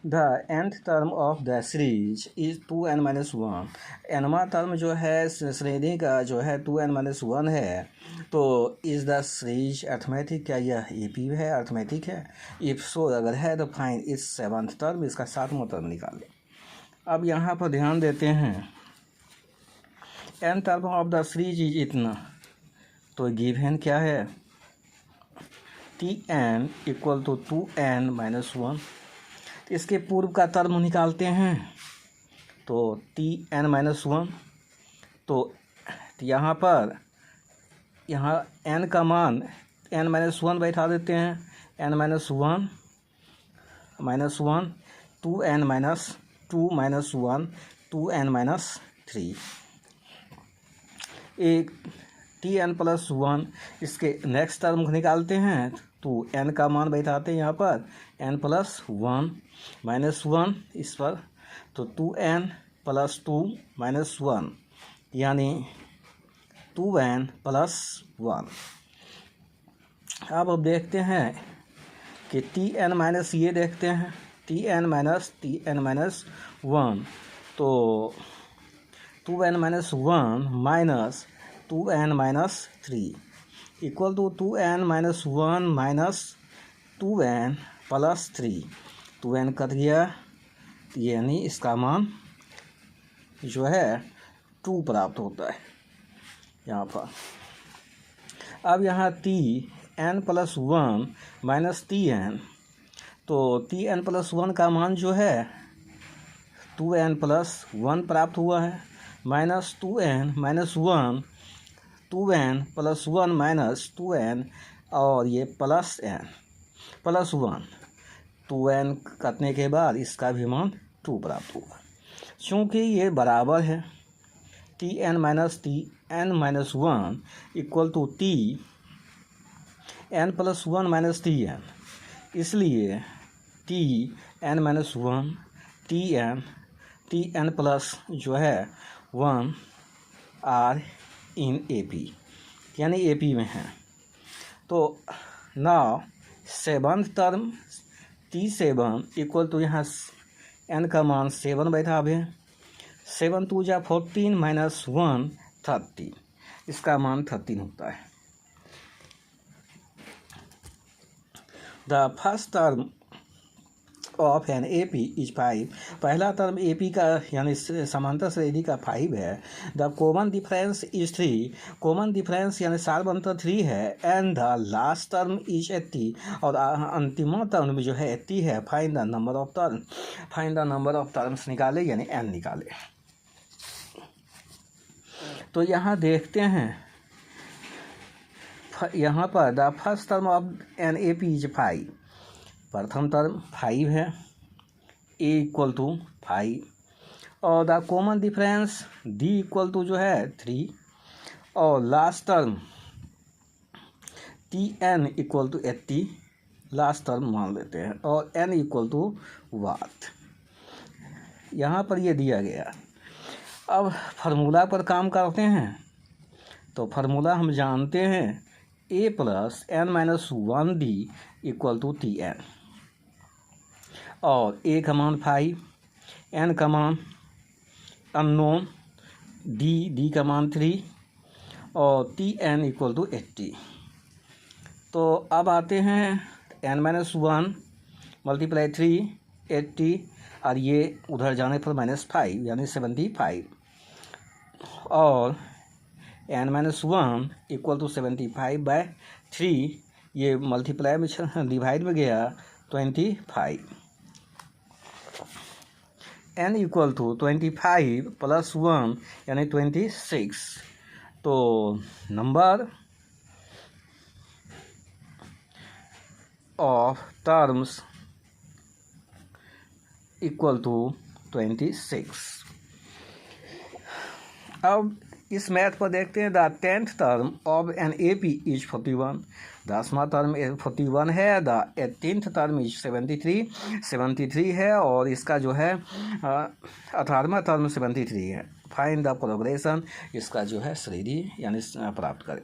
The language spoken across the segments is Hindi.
The nth term of the series is 2n-1। nवां टर्म जो है श्रेणी का जो है 2n-1 है। तो इज द सीरीज अर्थमेटिक, क्या यह AP है, अर्थमेटिक है? इफ सो अगर है तो फाइंड इस 7th टर्म, इसका 7वां टर्म निकालें। अब यहाँ पर ध्यान देते हैं n term of the series is इतना, तो गिवन क्या है Tn इक्वल टू 2n-1। इसके पूर्व का टर्म निकालते हैं तो Tn-1। तो यहाँ पर n का मान n-1 बैठा देते हैं, n-1 -1 2n-2 2n-3 एक Tn+1। इसके नेक्स्ट टर्म को निकालते हैं तो n का मान बैठाते हैं यहाँ पर n+1 -1 इस पर, तो 2n+2 -1 यानी 2n+1। अब देखते हैं कि Tn- ये देखते हैं Tn-1, तो 2n-1 minus 2n-3 equal to 2n-1 minus 2n+3। 2n cut गया, यानी इसका मान जो है 2 प्राप्त होता है यहाँ पर। अब यहाँ Tn+1 माइनस Tn, तो Tn+1 का मान जो है 2n+1 प्राप्त हुआ है, minus 2n-1 2n+1 minus 2n और ये +1 2n कटने के बाद इसका भी मान 2 प्राप्त हुआ। चूँकि ये बराबर है Tn-1 equal to Tn+1 minus Tn, इसलिए Tn-1 Tn प्लस जो है 1 आर इन AP, यानी AP में है। तो now 7th term T7 equal to यहाँ n का मान 7 बैठा है, 7 2 जा 14 माइनस 1 13, इसका मान 13 होता है। The first term of an AP is 5। पहला टर्म AP का यानी समांतर श्रेणी का 5 है। The common difference is 3। Common difference यानी सार्वभौमिक 3 है। And the last term is 80, और अंतिम टर्म में जो है 80 है। Find the number of term, find the number of terms निकाले यानी n निकाले। तो यहाँ देखते हैं, यहाँ पर the first term of an AP is 5। प्रथम टर्म 5 है, a इक्वल टू 5, और the common difference d equal to जो है 3, और last term Tn equal to 80 last term मान लेते हैं, और n इक्वल टू वाट यहाँ पर ये दिया गया। अब फार्मूला पर काम करते हैं, तो फार्मूला हम जानते हैं a + n-1d equal to Tn, और a का मान 5, n का मान अननोन, d का मान 3, और Tn इक्वल टू 80। तो अब आते हैं n-1 मल्टीप्लाई 3 80, और ये उधर जाने पर -5 यानी 75, और n-1 इक्वल टू 75/3, ये मल्टीप्लाई में डिवाइड में गया 25, n इक्वल टू 25 + 1 यानी 26। तो number of terms equal to 26। अब इस मैथ पर देखते हैं। The 10th term of an AP is 41। 10वां टर्म 41 है। द 18th टर्म इज 73 है, और इसका जो है 18वां टर्म 73 है। फाइंड द प्रोग्रेशन, इसका जो है श्रेणी यानी प्राप्त करें।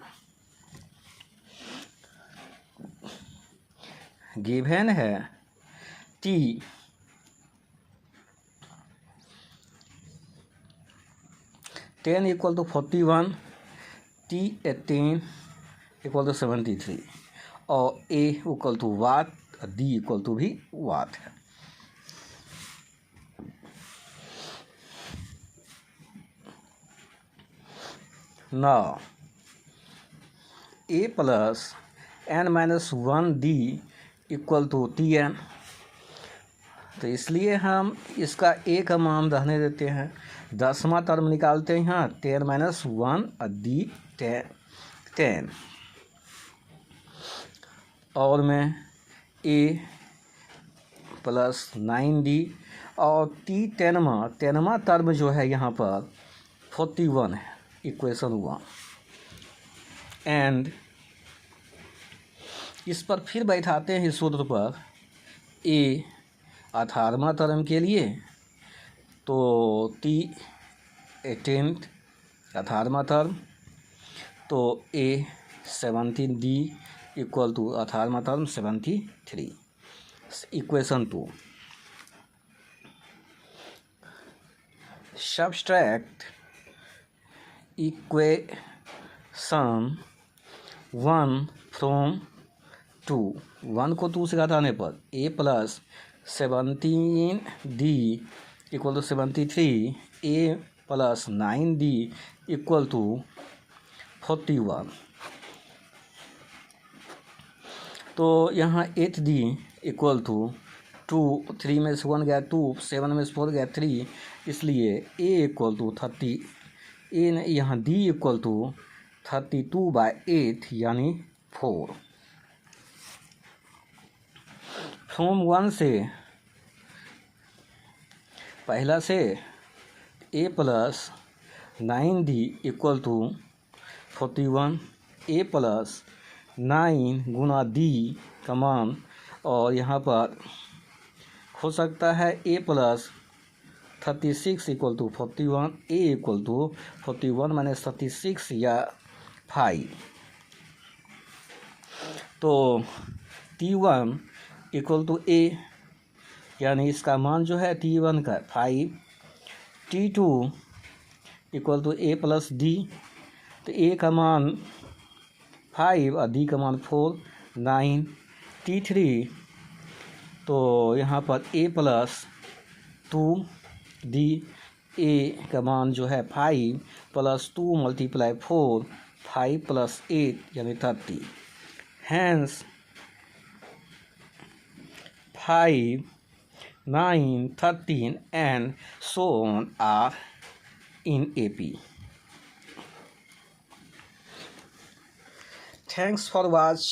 गिवन है T 10 equal to 41, T18 equal to 73 और A equal to what, D equal to भी वाट है। Now A plus n-1D equal to Tn, तो इसलिए हम इसका A का मान रहने देते हैं, 10वां टर्म निकालते हैं यहाँ 10-1 D 10 और में A प्लस 9D और टेनवा टर्म जो है यहाँ पर 41 है, इक्वेशन 1 एंड इस पर फिर बैठाते हैं इस सूत्र पर A 18वां टर्म के लिए, तो T18 18वां टर्म, तो A 17D इक्वल टू 18वां term 73, equation 2। Subtract equation 1 from 2, 1 को 2 से घटाने पर A plus 17D equal to 73, A plus 9D equal to 41, तो यहाँ 8D इक्वल टू 2, 3 में से 1 गया 2, 7 में से 4 गया 3, इसलिए A इक्वल टू 30, यहाँ D इक्वल टू 32/8 यानी 4। फ्रॉम 1 से पहला से A plus 9D equal to 41, A plus 9 गुना D का मान, और यहाँ पर हो सकता है A plus 36 equal to 41, A equal to 41 minus 36 या 5, तो T1 इक्वल टू A यानी इसका मान जो है T1 का 5, T2 equal to A plus D, तो A का मान 5 और D का मान 4, 9, T3 तो यहाँ पर A प्लस 2D, A का मान जो है 5 प्लस 2 मल्टीप्लाई 4, 5 प्लस 8 यानी 30, hence 5, 9, 13 and so on are in AP. Thanks for watch.